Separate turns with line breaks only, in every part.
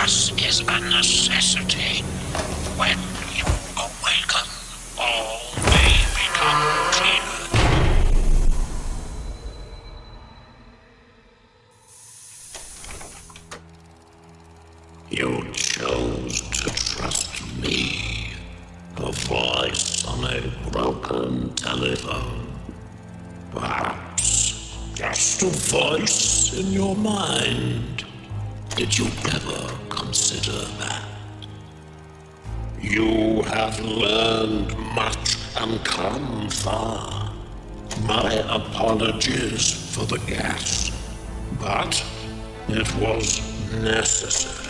gas is a necessity. When you awaken, all may become clear. You chose to trust me, a voice on a broken telephone. Perhaps just a voice in your mind. Did you ever consider that? You have learned much and come far. My apologies for the gas, but it was necessary.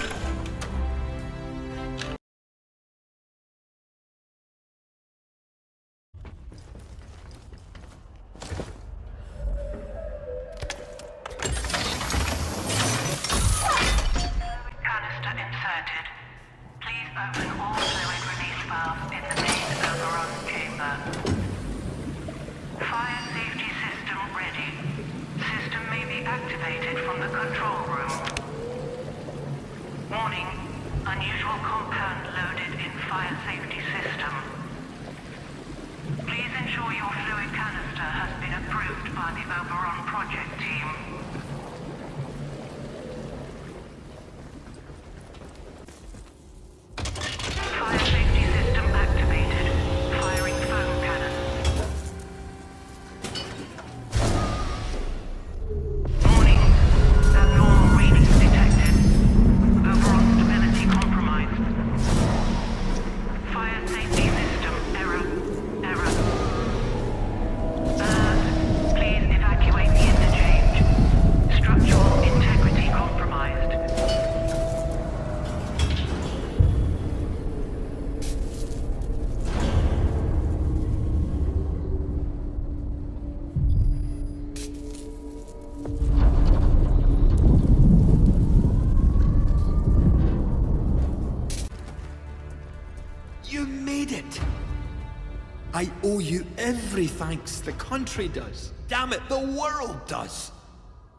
I owe you every thanks. The country does. Damn it, the world does.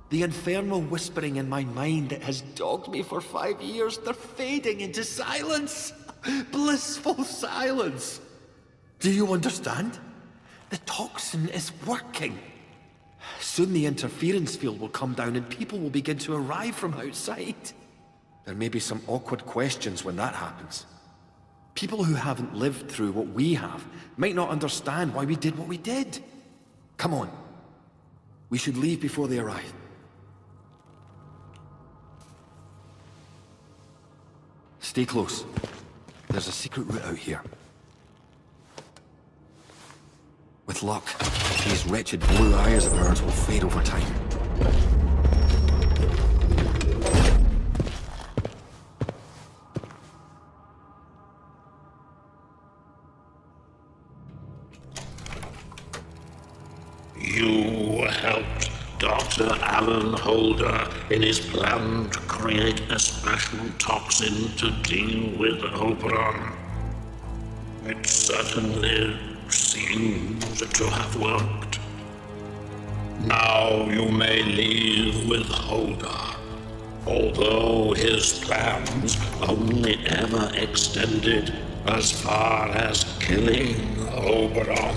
The infernal whispering in my mind that has dogged me for 5 years, they're fading into silence. Blissful silence. Do you understand? The toxin is working. Soon the interference field will come down and people will begin to arrive from outside. There may be some awkward questions when that happens. People who haven't lived through what we have might not understand why we did what we did. Come on. We should leave before they arrive. Stay close. There's a secret route out here. With luck, these wretched blue eyes of ours will fade over time.
You helped Dr. Alan Holder in his plan to create a special toxin to deal with Oberon. It certainly seems to have worked. Now you may leave with Holder, although his plans only ever extended as far as killing Oberon.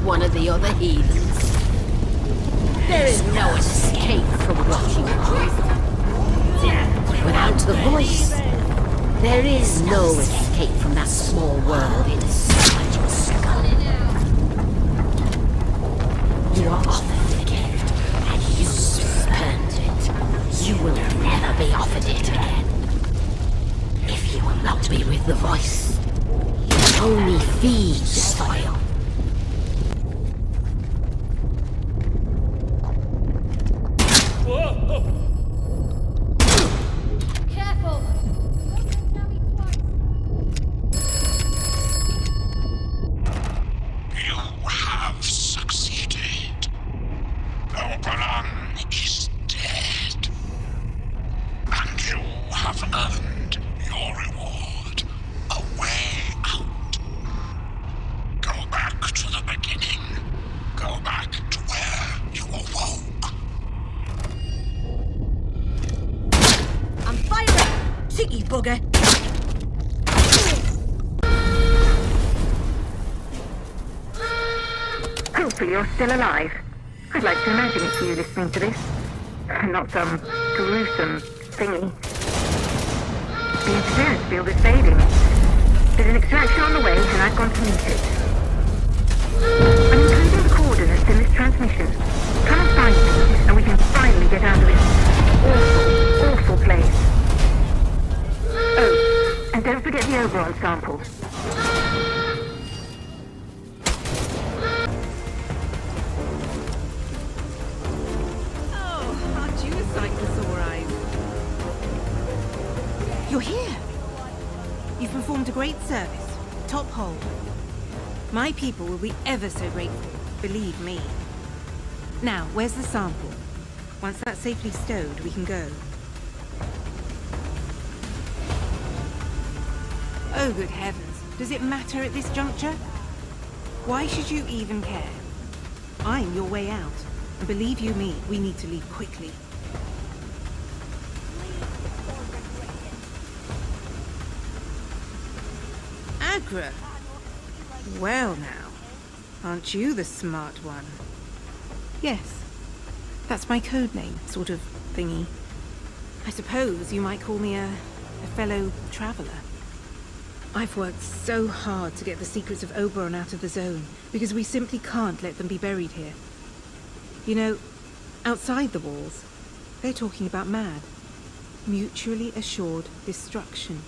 one of the other heathens. There is no escape from what you are. Without the voice, there is no escape from that small world inside your skull. You are offered a gift, and you spurned it. You will never be offered it again. If you will not be with the voice, it only feeds the soil.
Careful!
You have succeeded. Oberon is dead. And you have earned your reward. A way out. Go back to the beginning. Go back to where you awoke.
I'm firing! Cheeky bugger!
Hopefully you're still alive. I'd like to imagine it's you listening to this. Not some gruesome thingy. The interference field is fading. There's an extraction on the way, and I've gone to meet it. I'm including the coordinates in this transmission. Come and find me, and we can finally get out of this awful, awful place. Oh, and don't forget the Oberon sample.
Oh, aren't you a sight for sore eyes? You're here. You've performed a great service. Top hole. My people will be ever so grateful, believe me. Now, where's the sample? Once that's safely stowed, we can go. Oh, good heavens. Does it matter at this juncture? Why should you even care? I'm your way out. And believe you me, we need to leave quickly. Agra? Well now, aren't you the smart one? Yes, that's my code name, sort of thingy. I suppose you might call me a fellow traveler. I've worked so hard to get the secrets of Oberon out of the zone, because we simply can't let them be buried here. You know, outside the walls, they're talking about MAD. Mutually assured destruction.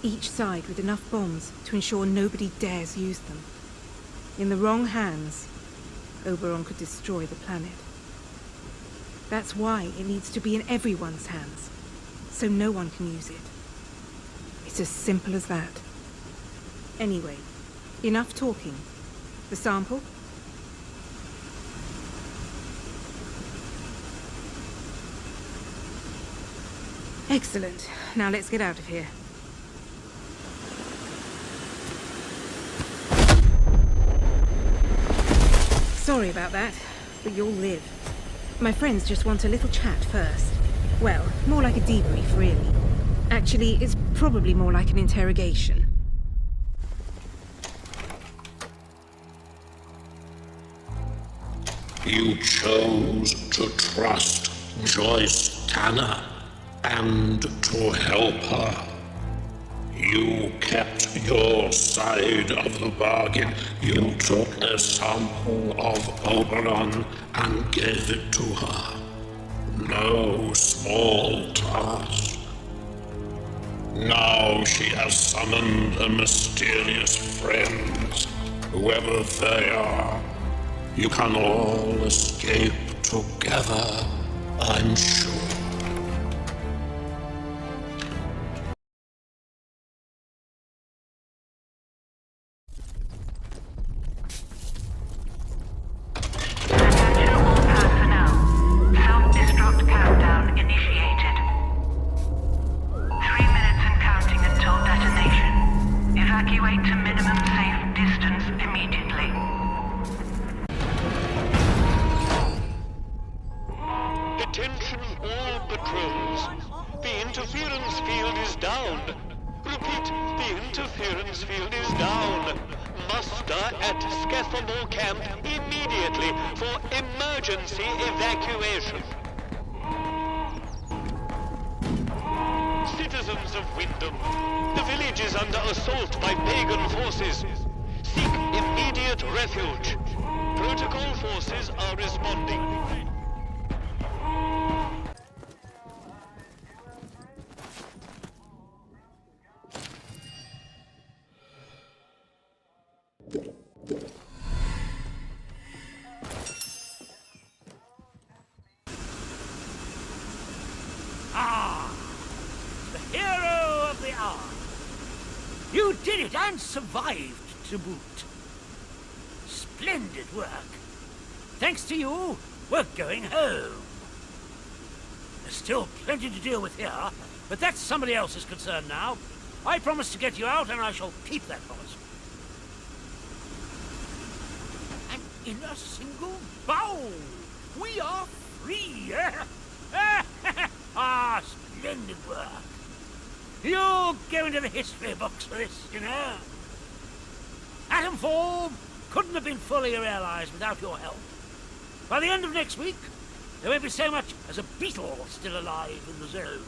Each side with enough bombs to ensure nobody dares use them. In the wrong hands, Oberon could destroy the planet. That's why it needs to be in everyone's hands, so no one can use it. It's as simple as that. Anyway, enough talking. The sample? Excellent. Now let's get out of here. Sorry about that, but you'll live. My friends just want a little chat first. Well, more like a debrief, really. Actually, it's probably more like an interrogation.
You chose to trust Joyce Tanner and to help her. You kept your side of the bargain. You took a sample of Oberon and gave it to her. No small task. Now she has summoned a mysterious friend. Whoever they are, you can all escape together, I'm sure.
Attention all patrols. The interference field is down. Repeat, the interference field is down. Muster at Scathamore Camp immediately for emergency evacuation. Citizens of Wyndham, the village is under assault by pagan forces. Seek immediate refuge. Protocol forces are responding.
The hero of the hour. You did it and survived to boot. Splendid work. Thanks to you, we're going home. There's still plenty to deal with here, but that's somebody else's concern now. I promised to get you out, and I shall keep that promise. And in a single bowl, we are free. Ah, splendid work. You'll go into the history books for this, you know. Atomfall couldn't have been fully realized without your help. By the end of next week, there won't be so much as a beetle still alive in the zone.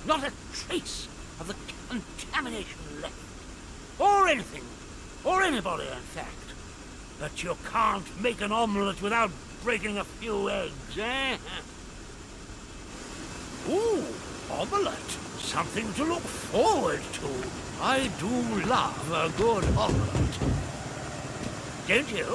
Not a trace of the contamination left. Or anything. Or anybody, in fact. But you can't make an omelette without breaking a few eggs, eh? Ooh, omelette. Something to look forward to. I do love a good omelette. Don't you?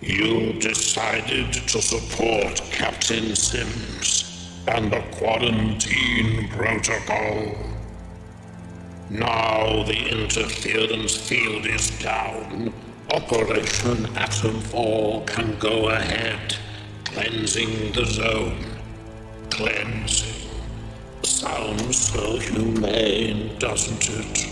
You decided to support Captain Sims and the quarantine protocol. Now the interference field is down. Operation Atomfall can go ahead, cleansing the zone. Cleansing. Sounds so humane, doesn't it?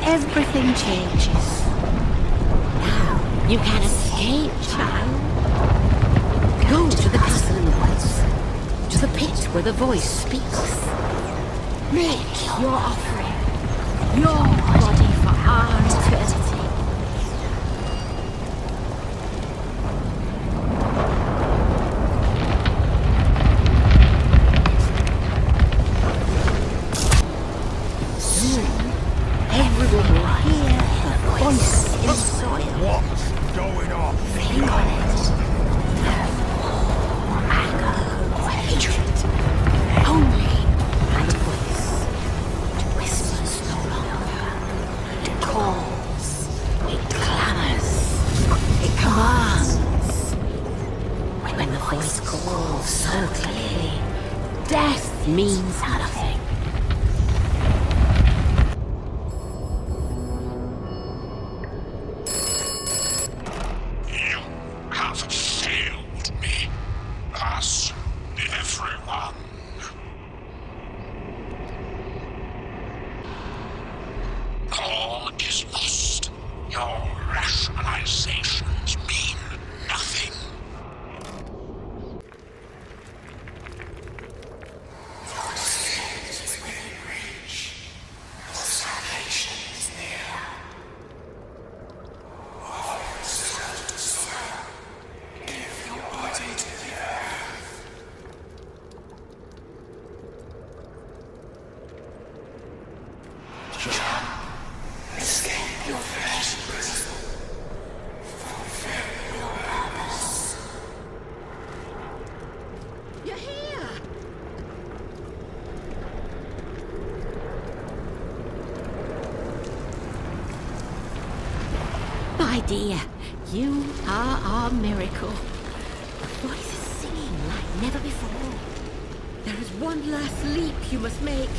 Everything changes. Now you can escape, child. Go to the castle voice, to the pit where the voice speaks. Make your offering, your body for our eternity. Everyone will hear the voice in the soil.
What's going on?
Feel it. No more anger or hatred. Only that voice. It whispers no longer. It calls. the voice calls so clearly, death means nothing.
You have failed me. Us, everyone. All is lost. Your rationalizations mean nothing.
You're here!
My dear, you are our miracle. The voice is singing like never before.
There is one last leap you must make,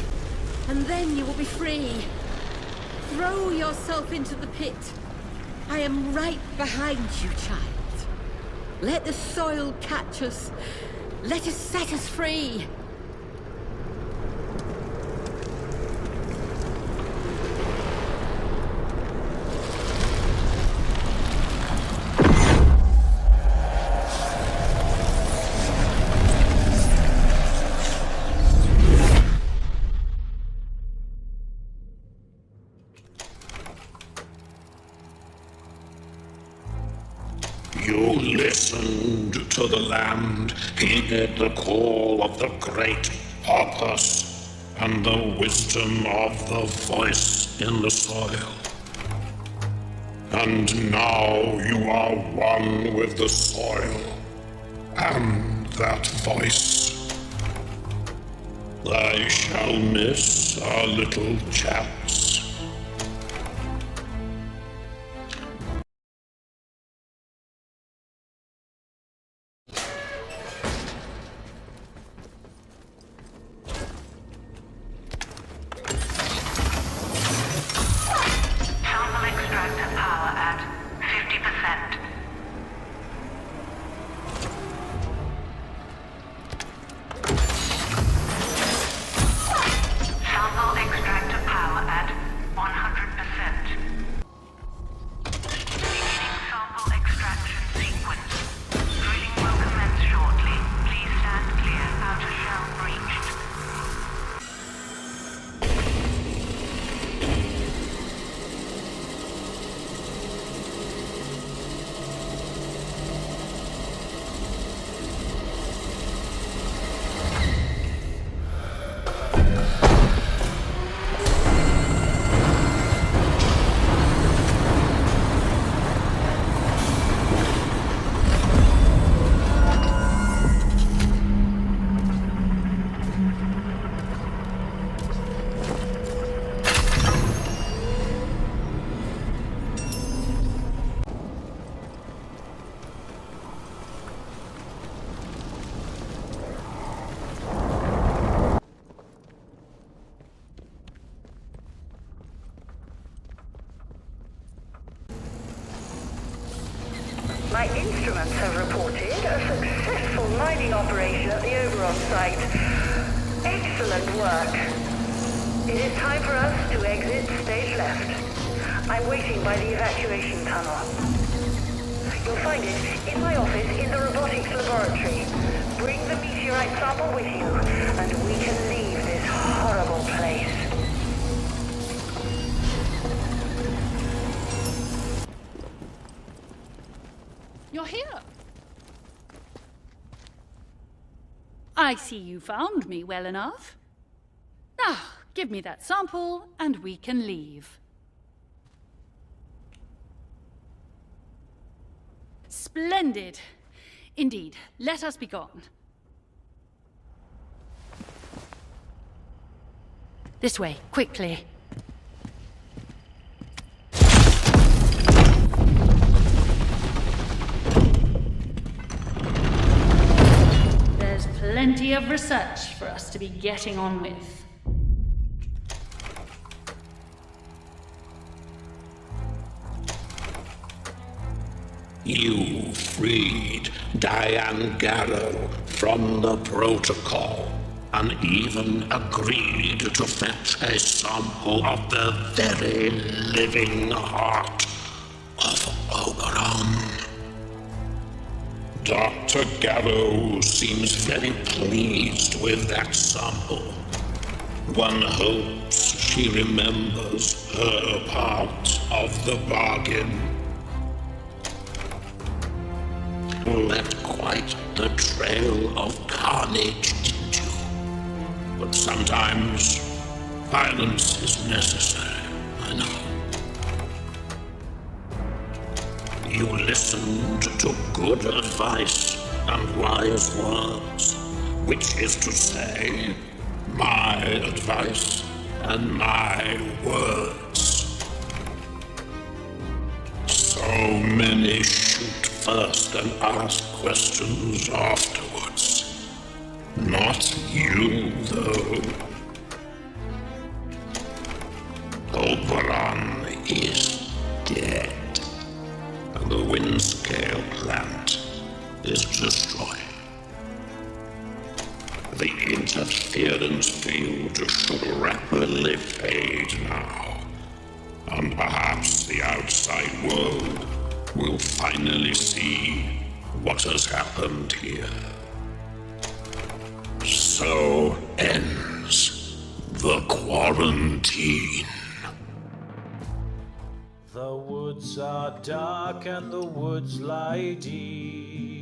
and then you will be free. Throw yourself into the pit. I am right behind you, child. Let the soil catch us. Let it set us free.
You listened to the land, heeded the call of the great purpose, and the wisdom of the voice in the soil. And now you are one with the soil and that voice. I shall miss our little chats.
Sample extractor power at 50%. Sample extractor power at 100%. Beginning sample extraction sequence. Drilling will commence shortly. Please stand clear. Outer shell breached. My instruments have reported a successful mining operation at the Oberon site. Excellent work. It is time for us to exit stage left. I'm waiting by the evacuation tunnel. You'll find it in my office in the robotics laboratory. Bring the meteorite sample with you, and we can leave this horrible place.
You're here. I see you found me well enough. Now, give me that sample and we can leave. Splendid. Indeed, let us be gone. This way, quickly. plenty of research for us to be getting on with.
You freed Diane Garrow from the protocol and even agreed to fetch a sample of the very living heart of Oberon. Dr. Garrow seems very pleased with that sample. One hopes she remembers her part of the bargain. Left quite the trail of carnage, didn't you? But sometimes violence is necessary, I know. You listened to good advice and wise words, which is to say, my advice and my words. So many shoot first and ask questions afterwards. Not you, though. Oberon is dead, and the Windscale plant is destroyed. The interference field should rapidly fade now, and perhaps the outside world will finally see what has happened here. So ends the quarantine.
The woods are dark and the woods lie deep.